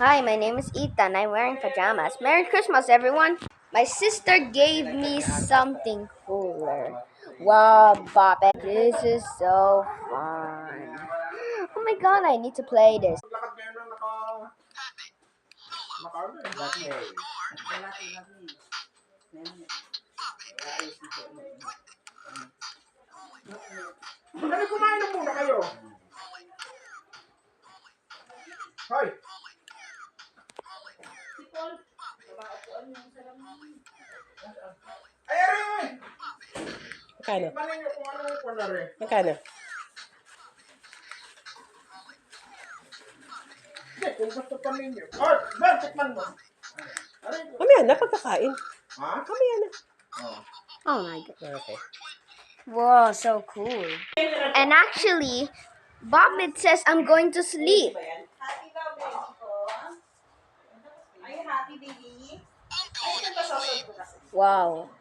Hi, my name is Ethan. I'm wearing pajamas. Merry Christmas, everyone. My sister gave me something cooler. Wow, Bobby, this is so fun. Oh my god, I need to play this. Dali, kumain na muna kayo. Hoy! Ay, ay! Magkano? Tikmanin niyo kung anong ipon na rin. Magkano? Hindi, kung gusto pa ninyo. Oh, Ben, tikman mo. Aray ko. Mamaya na, pagkakain. Ha? Mamaya na. Oh. Oh my god. Okay. Whoa, so cool. And actually, Bobbit says I'm going to sleep. Happy daw, baby ko. Are you happy, baby? Ay, ito ba sasod ko kasi? Wow.